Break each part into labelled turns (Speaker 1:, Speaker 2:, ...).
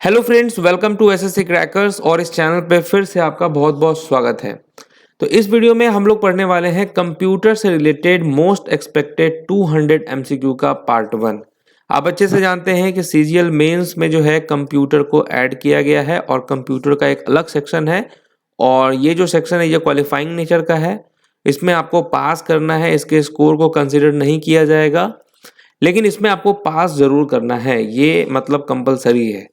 Speaker 1: Hello friends, welcome to SSC crackers. और इस channel पे फिर से आपका बहुत बहुत स्वागत है। तो इस वीडियो में हम लोग पढ़ने वाले हैं कंप्यूटर से रिलेटेड मोस्ट एक्सपेक्टेड 200 एमसीक्यू का पार्ट 1। आप अच्छे से जानते हैं कि सीजीएल मेंस में जो है कंप्यूटर को ऐड किया गया है और कंप्यूटर का एक अलग सेक्शन है। और ये जो सेक्शन है ये क्वालिफाइंग नेचर का है। इसमें आपको पास करना है, इसके स्कोर को कंसिडर नहीं किया जाएगा, लेकिन इसमें आपको पास जरूर करना है, ये मतलब कंपलसरी है।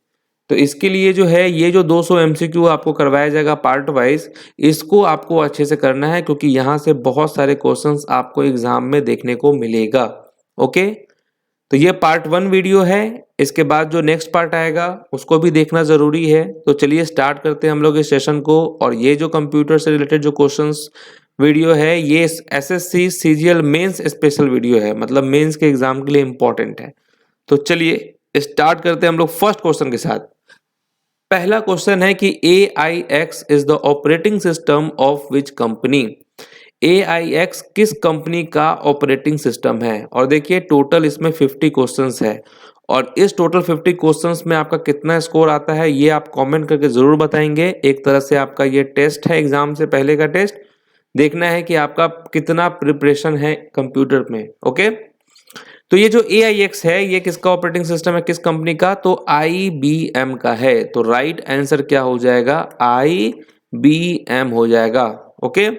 Speaker 1: तो इसके लिए जो है ये जो 200 एमसीक्यू आपको करवाया जाएगा पार्ट वाइज, इसको आपको अच्छे से करना है क्योंकि यहाँ से बहुत सारे क्वेश्चंस आपको एग्जाम में देखने को मिलेगा। ओके, तो ये पार्ट 1 वीडियो है। इसके बाद जो नेक्स्ट पार्ट आएगा उसको भी देखना जरूरी है। तो चलिए स्टार्ट करते हैं हम लोग इस सेशन को। और ये जो कंप्यूटर से रिलेटेड जो क्वेश्चंस वीडियो है ये SSC CGL mains special video है, मतलब मेंस के एग्जाम के लिए इंपॉर्टेंट है। तो चलिए स्टार्ट करते हैं हम लोग फर्स्ट क्वेश्चन के साथ। पहला क्वेश्चन है कि AIX is the operating system of which company. AIX किस कंपनी का ऑपरेटिंग सिस्टम है। और देखिए टोटल इसमें 50 क्वेश्चंस है और इस टोटल 50 क्वेश्चंस में आपका कितना स्कोर आता है ये आप कमेंट करके जरूर बताएंगे। एक तरह से आपका ये टेस्ट है, एग्जाम से पहले का टेस्ट। देखना है कि आपका कितना प्रिपरेशन है कंप्यूटर में। ओके, तो ये जो AIX है ये किसका ऑपरेटिंग सिस्टम है, किस कंपनी का, तो IBM का है। तो राइट आंसर क्या हो जाएगा, IBM हो जाएगा। ओके,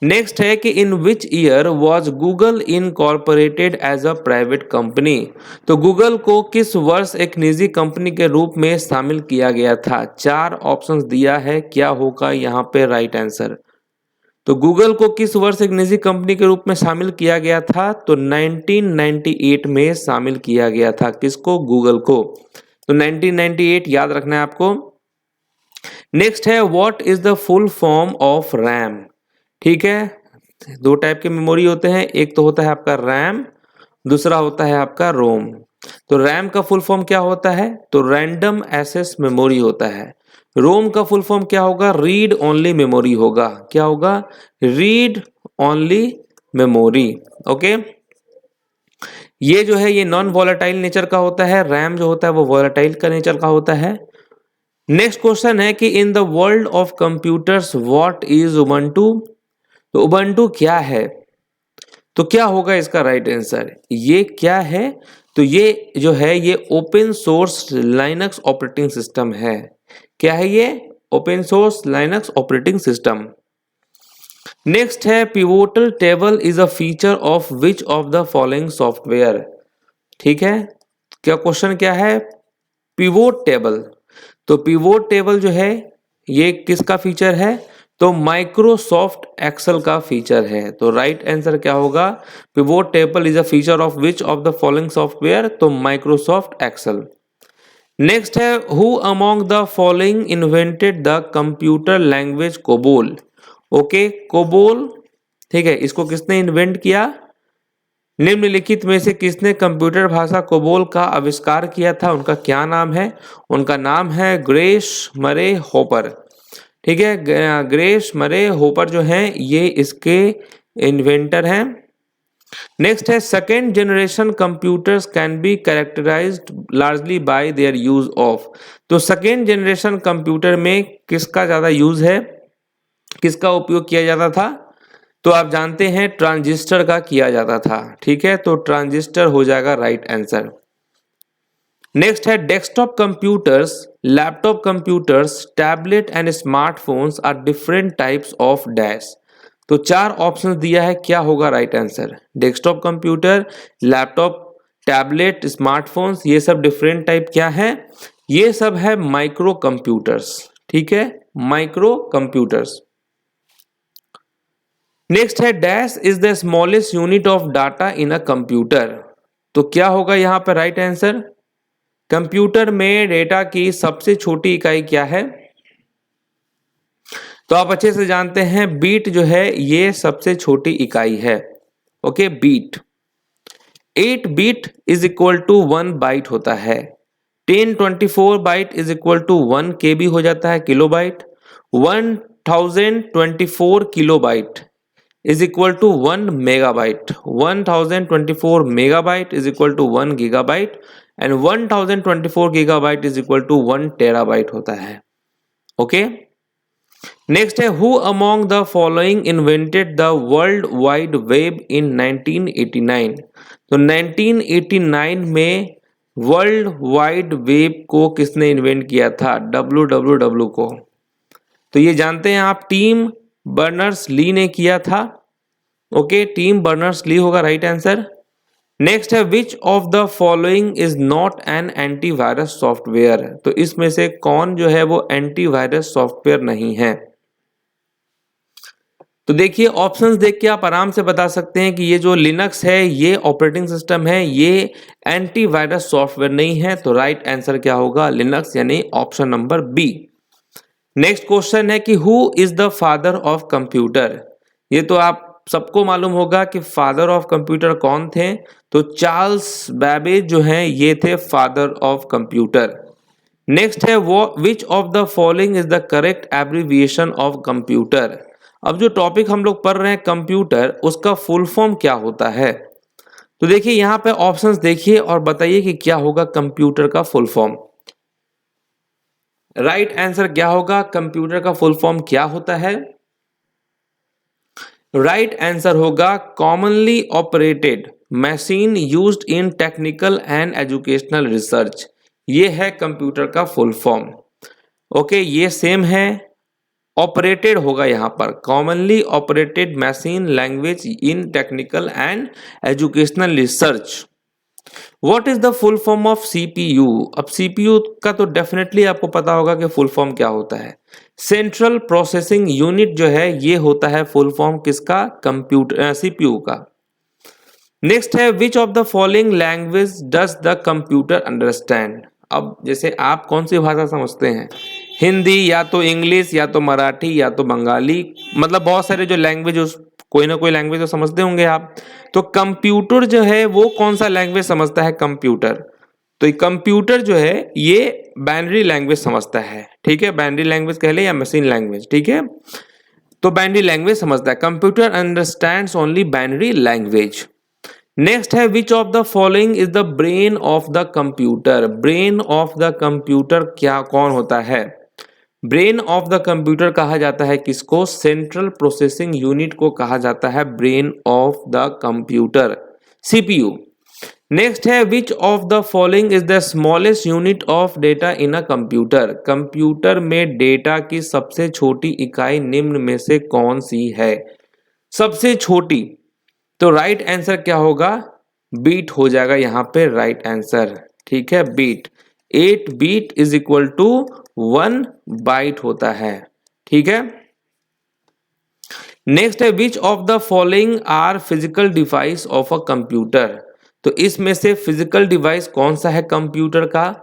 Speaker 1: नेक्स्ट है कि in which year was Google incorporated as a private company. तो गूगल को किस वर्ष एक निजी कंपनी के रूप में शामिल किया गया था। 4 ऑप्शंस दिया है, क्या होगा यहाँ पे राइट आंसर। तो गूगल को किस वर्ष एक निजी कंपनी के रूप में शामिल किया गया था, तो 1998 में शामिल किया गया था। किसको, गूगल को। तो 1998 याद रखना है आपको। नेक्स्ट है what is the full form of RAM. ठीक है, 2 टाइप के मेमोरी होते हैं, एक तो होता है आपका रैम, दूसरा होता है आपका रोम। तो रैम का फुल फॉर्म क्या होता है, तो रैंडम एक्सेस मेमोरी होता है। रोम का फुल फॉर्म क्या होगा, रीड ओनली मेमोरी होगा। क्या होगा, रीड ओनली मेमोरी। ओके, ये जो है ये नॉन वॉलेटाइल नेचर का होता है, रैम जो होता है वो वॉलेटाइल का नेचर का होता है। नेक्स्ट क्वेश्चन है कि in the world of computers what is Ubuntu. तो उबंटू क्या है, तो क्या होगा इसका राइट आंसर। ये क्या है, तो ये जो है ये open source Linux operating system है। क्या है ये, open source Linux operating system. Next है pivotal table is a feature of which of the following software. ठीक है, क्या क्वेश्चन क्या है, पिवोट टेबल। तो पिवोट टेबल जो है ये किसका फीचर है, तो माइक्रोसॉफ्ट एक्सेल का फीचर है। तो राइट आंसर क्या होगा, pivot table is a feature of which of the following software, तो माइक्रोसॉफ्ट एक्सेल। नेक्स्ट है who among the following invented the computer language COBOL. Okay, COBOL, ठीक है, इसको किसने इन्वेंट किया, निम्नलिखित में से किसने कंप्यूटर भाषा कोबोल का आविष्कार किया था, उनका क्या नाम है, उनका नाम है ग्रेश मरे होपर। ठीक है, ग्रेश मरे होपर जो हैं ये इसके इन्वेंटर हैं। नेक्स्ट है second generation computers can be characterized largely by their use of. तो सेकेंड जनरेशन कंप्यूटर में किसका ज्यादा यूज है, किसका उपयोग किया जाता था, तो आप जानते हैं ट्रांजिस्टर का किया जाता था। ठीक है, तो ट्रांजिस्टर हो जाएगा राइट आंसर। नेक्स्ट है desktop computers, laptop computers, tablet and smartphones are different types of dash. तो 4 ऑप्शन दिया है, क्या होगा right answer. Desktop computer, laptop, tablet, smartphones, ये सब डिफरेंट टाइप क्या है, ये सब है माइक्रो कंप्यूटर्स। ठीक है, माइक्रो कंप्यूटर्स। नेक्स्ट है dash is the smallest unit of data in a computer. तो क्या होगा यहाँ पर राइट आंसर, कंप्यूटर में डेटा की सबसे छोटी इकाई क्या है, तो आप अच्छे से जानते हैं बीट जो है ये सबसे छोटी इकाई है। ओके, bit 8 bit is equal to 1 byte होता है। 1024 byte is equal to 1 KB हो जाता है, kilobyte. 1024 kilobyte is equal to 1 megabyte. 1024 megabyte is equal to 1 gigabyte. And 1024 gigabyte is equal to 1 terabyte होता है। ओके, नेक्स्ट है who among the following invented the world wide web in 1989। तो 1989 में world wide web को किसने invent किया था, WWW को। तो ये जानते हैं आप, टिम बर्नर्स ली ने किया था। ओके, टिम बर्नर्स ली होगा राइट आंसर। नेक्स्ट है which of the following is not an antivirus software. तो इसमें से कौन जो है वो एंटीवायरस सॉफ्टवेयर नहीं है। तो देखिए ऑप्शंस देख के आप आराम से बता सकते हैं कि ये जो लिनक्स है ये ऑपरेटिंग सिस्टम है, ये एंटीवायरस सॉफ्टवेयर नहीं है। तो राइट आंसर क्या होगा, लिनक्स, यानी option number B. Next question है कि who is the father of computer. ये तो आप सबको मालूम होगा कि फादर ऑफ कंप्यूटर कौन थे। तो चार्ल्स बैबेज जो हैं ये थे फादर ऑफ कंप्यूटर। नेक्स्ट है वो विच of the following is the correct abbreviation of computer. अब जो टॉपिक हम लोग पढ़ रहे हैं कंप्यूटर, उसका फुल फॉर्म क्या होता है। तो देखिए यहाँ पे ऑप्शंस देखिए और बताइए कि क्या होगा कंप्यूटर का फुल फॉर्म। राइट आंसर क्या होगा, कंप्यूटर का फुल फॉर्म क्या होता है। राइट आंसर होगा commonly operated machine used in technical and educational research. ये है कंप्यूटर का फुल फॉर्म। ओके, ये सेम है, ऑपरेटेड होगा यहाँ पर, commonly operated machine language in technical and educational research. What is the full form of CPU। अब CPU का तो डेफिनेटली आपको पता होगा कि फुल फॉर्म क्या होता है। सेंट्रल प्रोसेसिंग यूनिट जो है ये होता है फुल फॉर्म किसका, कंप्यूटर CPU का। नेक्स्ट है which of the following language does the computer understand. अब जैसे आप कौन सी भाषा समझते हैं, हिंदी या तो इंग्लिश या तो मराठी या तो बंगाली, मतलब बहुत सारे जो लैंग्वेज, कोई ना कोई लैंग्वेज तो समझते होंगे आप। तो कंप्यूटर जो है वो कौन सा लैंग्वेज समझता है, कंप्यूटर। तो कंप्यूटर जो है ये बाइनरी लैंग्वेज समझता है, ठीक है, बाइनरी लैंग्वेज कह ले या मशीन लैंग्वेज, ठीक है। तो बाइनरी लैंग्वेज समझता है, computer understands only binary language. Next है which of the following is the brain of the computer. Brain of the computer क्या कौन होता है। ब्रेन ऑफ द कंप्यूटर कहा जाता है किसको, सेंट्रल प्रोसेसिंग यूनिट को कहा जाता है brain of the computer, CPU। Next है which of the following is the smallest unit of data in a computer. Computer में डेटा की सबसे छोटी इकाई निम्न में से कौन सी है, सबसे छोटी। तो राइट आंसर क्या होगा, बीट हो जाएगा यहाँ पे राइट आंसर, ठीक है, bit. 8 bit is equal to 1 byte होता है, ठीक है। नेक्स्ट है which of the following are physical device of a computer. तो इसमें से फिजिकल डिवाइस कौन सा है कंप्यूटर का,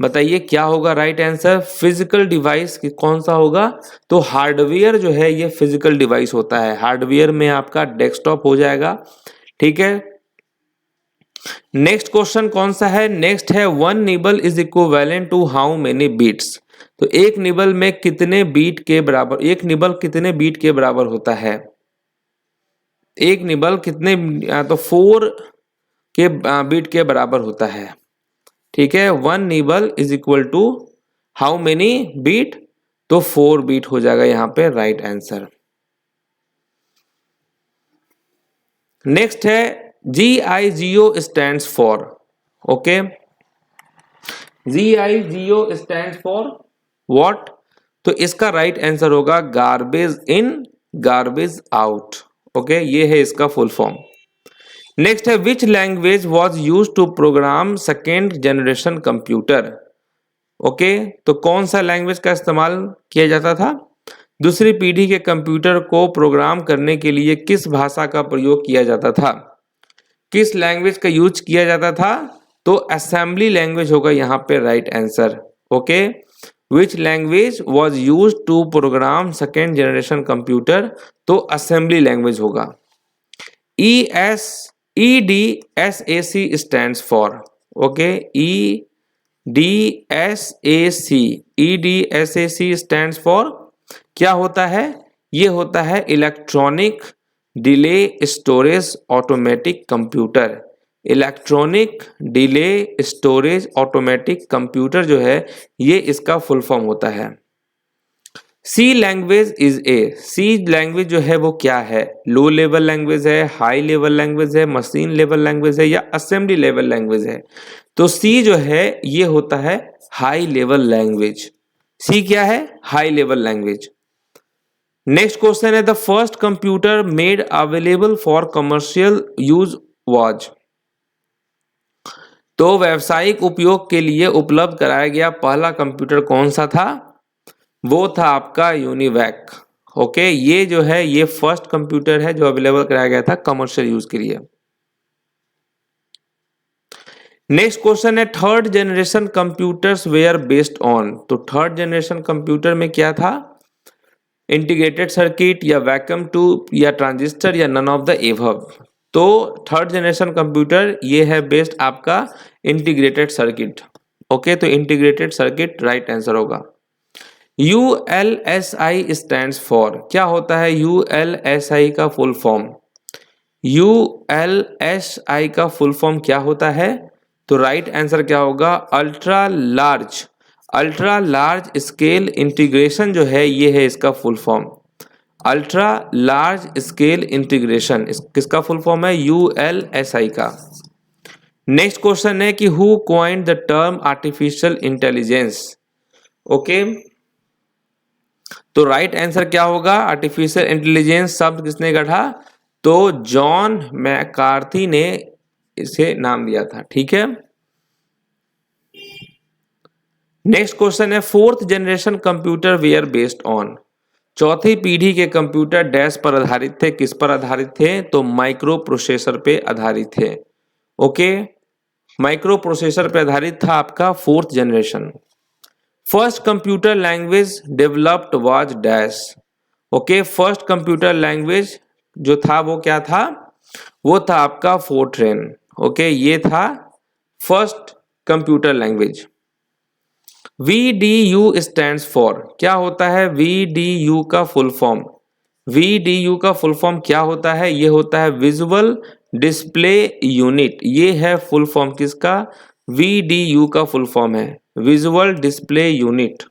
Speaker 1: बताइए क्या होगा राइट आंसर। फिजिकल डिवाइस कौन सा होगा, तो हार्डवेयर जो है ये फिजिकल डिवाइस होता है। हार्डवेयर में आपका डेस्कटॉप हो जाएगा, ठीक है। नेक्स्ट क्वेश्चन कौन सा है, नेक्स्ट है 1 nibble is equivalent to how many bits. तो एक निबल में कितने बीट के बराबर, एक निबल कितने बीट के बराबर होता है, एक निबल कितने, तो 4 के बीट के बराबर होता है, ठीक है। 1 nibble is equal to how many bit, तो 4 बीट हो जाएगा यहाँ पे राइट आंसर। नेक्स्ट है GIGO stands for. Okay, GIGO stands for what. तो इसका राइट आंसर होगा garbage in garbage out. Okay, ये है इसका फुल फॉर्म। नेक्स्ट है which language was used to program second generation computer. Okay, तो कौन सा लैंग्वेज का इस्तेमाल किया जाता था, दूसरी पीढ़ी के कंप्यूटर को प्रोग्राम करने के लिए किस भाषा का प्रयोग किया जाता था, किस लैंग्वेज का यूज किया जाता था। तो असेंबली लैंग्वेज होगा यहाँ पे right answer. Okay, which language was used to program second generation computer, तो असेंबली लैंग्वेज होगा। EDSAC stands for. Okay, EDSAC stands for क्या होता है, ये होता है electronic delay storage automatic computer. Electronic delay storage automatic computer जो है ये इसका फुल फॉर्म होता है। C language is a, C language जो है वो क्या है? लो लेवल लैंग्वेज है, हाई लेवल लैंग्वेज है, मशीन लेवल लैंग्वेज है या असेंबली लेवल लैंग्वेज है? तो सी जो है ये होता है हाई लेवल लैंग्वेज। सी क्या है? High level language. Next question है the first computer made available for commercial use was. तो व्यावसायिक उपयोग के लिए उपलब्ध कराया गया पहला कंप्यूटर कौन सा था? वो था आपका यूनिवैक। ओके, ये जो है ये फर्स्ट कंप्यूटर है जो अवेलेबल कराया गया था कमर्शियल यूज के लिए। नेक्स्ट क्वेश्चन है third generation computers were based on. तो थर्ड जनरेशन कंप्यूटर में क्या था? इंटीग्रेटेड सर्किट या वैक्यूम ट्यूब या ट्रांजिस्टर या नन ऑफ द एबव। तो थर्ड जनरेशन कंप्यूटर ये है बेस्ड आपका इंटीग्रेटेड सर्किट। ओके, तो इंटीग्रेटेड सर्किट राइट आंसर होगा। ULSI स्टैंड्स फॉर, क्या होता है ULSI का फुल फॉर्म? ULSI का फुल फॉर्म क्या होता है? तो राइट आंसर क्या होगा? अल्ट्रा लार्ज स्केल इंटीग्रेशन जो है ये है इसका full form. Ultra large scale integration किसका फुल फॉर्म है? ULSI का। नेक्स्ट क्वेश्चन है कि who coined the term artificial intelligence. Okay, तो राइट आंसर क्या होगा? आर्टिफिशियल इंटेलिजेंस शब्द किसने गढ़ा? तो जॉन मैकार्थी ने इसे नाम दिया था। ठीक है, नेक्स्ट क्वेश्चन है fourth generation computer were based on. चौथी पीढ़ी के कंप्यूटर डैश पर आधारित थे, किस पर आधारित थे? तो माइक्रो प्रोसेसर पे आधारित थे। ओके, माइक्रो प्रोसेसर पे आधारित था आपका fourth generation. First computer language developed was dash. Okay, first computer language जो था वो क्या था? वो था आपका फोर्ट्रेन। ओके, ये था first computer language. VDU stands for, क्या होता है VDU का फुल फॉर्म? VDU का फुल फॉर्म क्या होता है? ये होता है विजुअल डिस्प्ले यूनिट। ये है फुल फॉर्म किसका? VDU का फुल फॉर्म है विजुअल डिस्प्ले यूनिट।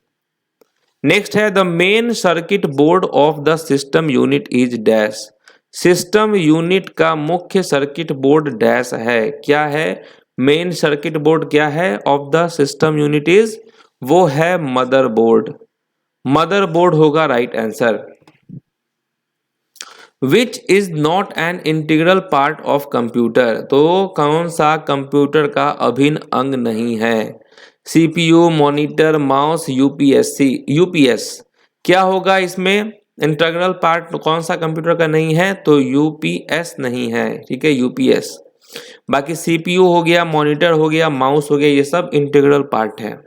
Speaker 1: नेक्स्ट है the main circuit board of the system unit is dash. System unit का मुख्य सर्किट बोर्ड डैश है, क्या है? मेन सर्किट बोर्ड क्या है of the system unit is, वो है मदरबोर्ड। मदरबोर्ड होगा right answer. Which is not an integral part of computer. तो कौन सा कंप्यूटर का अभिन्न अंग नहीं है? CPU, monitor, mouse, UPS। क्या होगा इसमें? इंटीग्रल पार्ट कौन सा कंप्यूटर का नहीं है? तो UPS नहीं है। ठीक है, UPS। बाकी CPU हो गया, मॉनिटर हो गया, माउस हो गया, ये सब इंटीग्रल पार्ट है।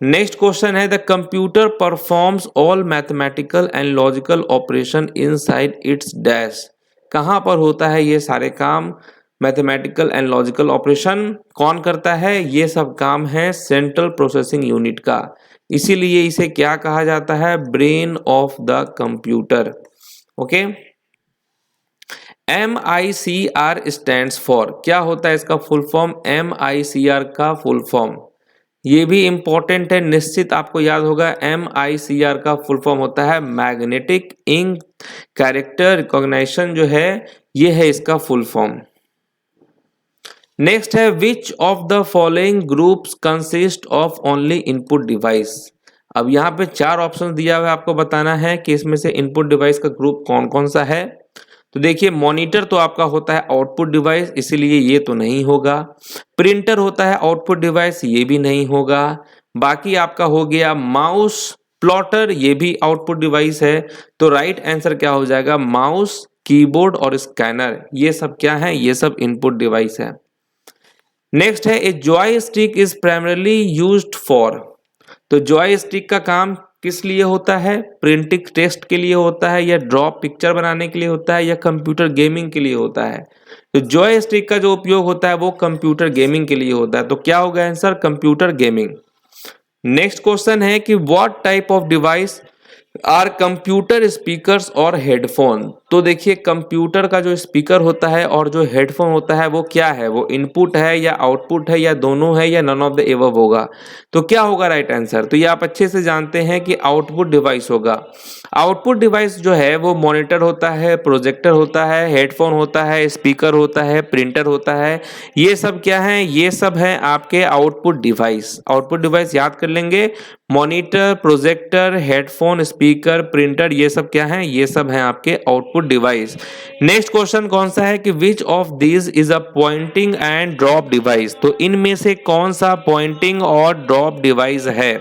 Speaker 1: नेक्स्ट क्वेश्चन है the computer performs all mathematical and logical operation inside it's dash. कहां पर होता है ये सारे काम? मैथमेटिकल एंड लॉजिकल ऑपरेशन कौन करता है? ये सब काम है सेंट्रल प्रोसेसिंग यूनिट का, इसीलिए इसे क्या कहा जाता है? Brain of the computer. Okay, MICR stands for, क्या होता है इसका फुल फॉर्म? MICR का फुल फॉर्म ये भी इंपॉर्टेंट है, निश्चित आपको याद होगा। MICR का फुल फॉर्म होता है मैग्नेटिक इंक कैरेक्टर रिकॉग्निशन जो है ये है इसका फुल फॉर्म। नेक्स्ट है which of the following groups consist of only input device. अब यहाँ पे 4 ऑप्शन दिया हुआ है, आपको बताना है कि इसमें से इनपुट डिवाइस का ग्रुप कौन कौन सा है। तो देखिए मॉनिटर तो आपका होता है आउटपुट डिवाइस, इसीलिए ये तो नहीं होगा। प्रिंटर होता है आउटपुट डिवाइस, ये भी नहीं होगा। बाकी आपका हो गया माउस, प्लॉटर, ये भी आउटपुट डिवाइस है। तो राइट आंसर क्या हो जाएगा? माउस, कीबोर्ड और स्कैनर, ये सब क्या है? ये सब इनपुट डिवाइस है। नेक्स्ट है a joy stick is primarily used for. तो जॉय स्टिक का काम किस लिए होता है? प्रिंटिंग टेस्ट के लिए होता है, या ड्रॉ पिक्चर बनाने के लिए होता है, या कंप्यूटर गेमिंग के लिए होता है? तो जॉय स्टिक का जो उपयोग होता है वो कंप्यूटर गेमिंग के लिए होता है। तो क्या होगा answer? Computer gaming. Next question है कि what type of device are computer speakers और हेडफोन। तो देखिए कंप्यूटर का जो स्पीकर होता है और जो हेडफोन होता है वो क्या है, वो इनपुट है या आउटपुट है या दोनों है या नन ऑफ द एबव होगा। तो क्या होगा राइट आंसर, तो ये आप अच्छे से जानते हैं कि आउटपुट डिवाइस होगा। आउटपुट डिवाइस जो है वो मॉनिटर होता है, प्रोजेक्टर होता है, हेडफोन होता है, स्पीकर होता है, प्रिंटर होता है। ये सब क्या है, ये सब है आपके आउटपुट डिवाइस। आउटपुट डिवाइस याद कर लेंगे, monitor, projector, headphone, speaker, printer, ये सब क्या है, ये सब है आपके आउटपुट डिवाइस। नेक्स्ट क्वेश्चन कौन सा है कि which of these is a pointing and drop device, तो इनमें से कौन सा पॉइंटिंग और ड्रॉप डिवाइस है।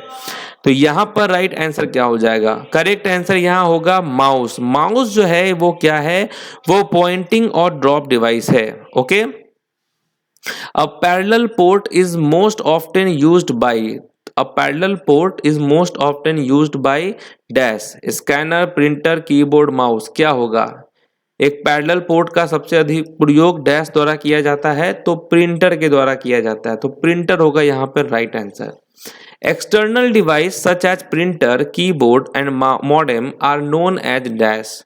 Speaker 1: तो यहां पर राइट आंसर क्या हो जाएगा, करेक्ट आंसर यहां होगा माउस। माउस जो है वो क्या है, वो पॉइंटिंग और ड्रॉप डिवाइस है। Okay, a parallel port is most often used by, a parallel port is most often used by dash scanner, printer, keyboard, mouse. क्या होगा, एक पैरेलल पोर्ट का सबसे अधिक प्रयोग डैश द्वारा किया जाता है, तो प्रिंटर के द्वारा किया जाता है, तो प्रिंटर होगा यहाँ पर right answer. External device such as printer, keyboard and modem are known as dash.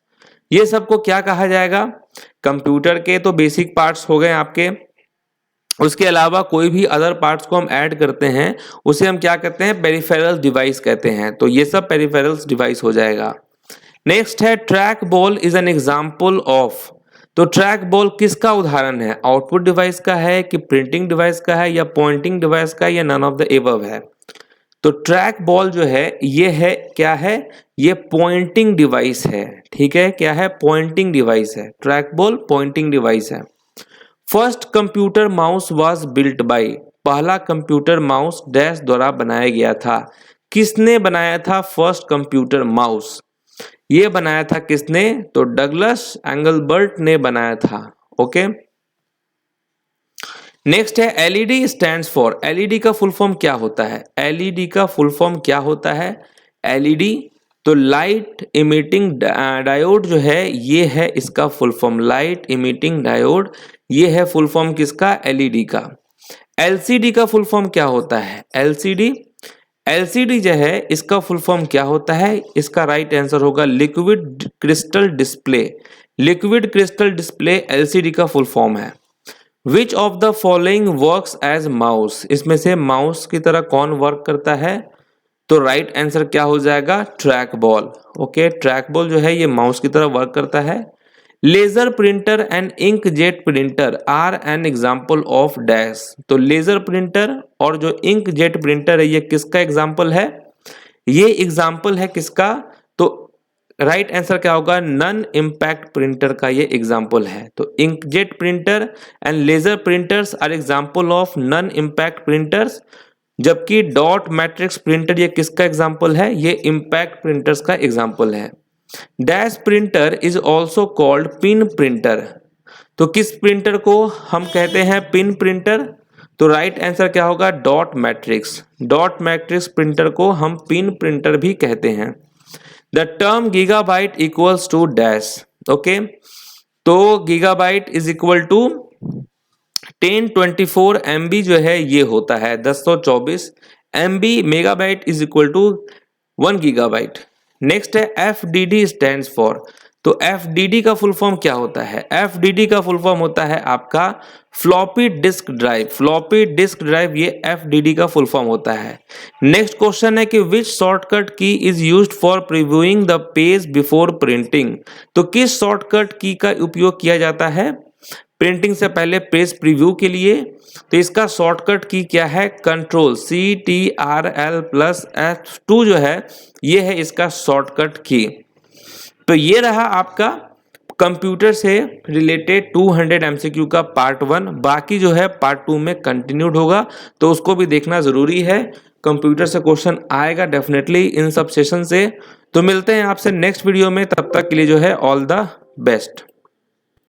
Speaker 1: ये सबको क्या कहा जाएगा, कंप्यूटर के तो बेसिक पार्ट्स हो गए आपके, उसके अलावा कोई भी अदर पार्ट्स को हम ऐड करते हैं उसे हम क्या कहते हैं, पेरिफेरल डिवाइस कहते हैं। तो ये सब पेरिफेरल्स डिवाइस हो जाएगा। नेक्स्ट है track ball is an example of, तो ट्रैक बॉल किसका उदाहरण है, आउटपुट डिवाइस का है कि प्रिंटिंग डिवाइस का है या पॉइंटिंग डिवाइस का या नन ऑफ द एबव है। तो ट्रैक बॉल जो है ये है क्या है, ये पॉइंटिंग डिवाइस है। ठीक है, क्या है, पॉइंटिंग डिवाइस है, ट्रैक बॉल पॉइंटिंग डिवाइस है। First computer mouse was built by, पहला कंप्यूटर माउस डैश द्वारा बनाया गया था। किसने बनाया था फर्स्ट कंप्यूटर माउस, ये बनाया था किसने, तो डगलस एंगलबर्ट ने बनाया था। ओके, नेक्स्ट है एलईडी स्टैंड्स फॉर, एलईडी का फुल फॉर्म क्या होता है, एलईडी का फुल फॉर्म क्या होता है, एलईडी तो लाइट इमिटिंग डायोड जो है ये है इसका full form, light emitting diode, ये है फुल फॉर्म किसका, एलईडी का। एलसीडी का फुल फॉर्म क्या होता है, एलसीडी, एलसीडी जो है इसका फुल फॉर्म क्या होता है, इसका राइट आंसर होगा liquid crystal display, liquid crystal display LCD का फुल फॉर्म है। Which of the following works as mouse, इसमें से माउस की तरह कौन वर्क करता है, तो राइट आंसर क्या हो जाएगा, track ball. Okay, track ball जो है ये माउस की तरह वर्क करता है। Laser printer and ink jet printer are an example of dash, तो लेजर प्रिंटर और जो इंक जेट प्रिंटर है ये किसका एग्जाम्पल है, ये एग्जाम्पल है किसका, तो राइट आंसर क्या होगा, नन इम्पैक्ट प्रिंटर का ये एग्जाम्पल है। तो inkjet printer and laser printers are example of non impact printers, जबकि डॉट मैट्रिक्स प्रिंटर ये किसका एग्जाम्पल है, ये इम्पैक्ट प्रिंटर्स का एग्जाम्पल है। Dash printer is also called pin printer, तो किस प्रिंटर को हम कहते हैं पिन प्रिंटर, तो राइट आंसर क्या होगा, dot matrix, dot matrix printer को हम पिन प्रिंटर भी कहते हैं। The term gigabyte equals to dash, okay, तो gigabyte is equal to 1024 MB जो है ये होता है 1024 MB, megabyte is equal to 1 gigabyte. Next है FDD स्टैंड्स फॉर, तो FDD का फुल फॉर्म क्या होता है, FDD का फुल फॉर्म होता है आपका floppy disk drive, floppy disk drive ये FDD का फुल फॉर्म होता है। नेक्स्ट क्वेश्चन है कि विच शॉर्टकट की is used for previewing the page before printing, तो किस शॉर्टकट की का उपयोग किया जाता है प्रिंटिंग से पहले पेज प्रीव्यू के लिए, तो इसका शॉर्टकट की क्या है, कंट्रोल CTRL+F2 जो है ये है इसका शॉर्टकट की। तो ये रहा आपका कंप्यूटर से रिलेटेड 200 MCQ का पार्ट 1, बाकी जो है पार्ट 2 में कंटिन्यूड होगा, तो उसको भी देखना जरूरी है। कंप्यूटर से क्वेश्चन आएगा डेफिनेटली इन सब सेशन से। तो मिलते हैं आपसे नेक्स्ट वीडियो में, तब तक के लिए जो है ऑल द बेस्ट।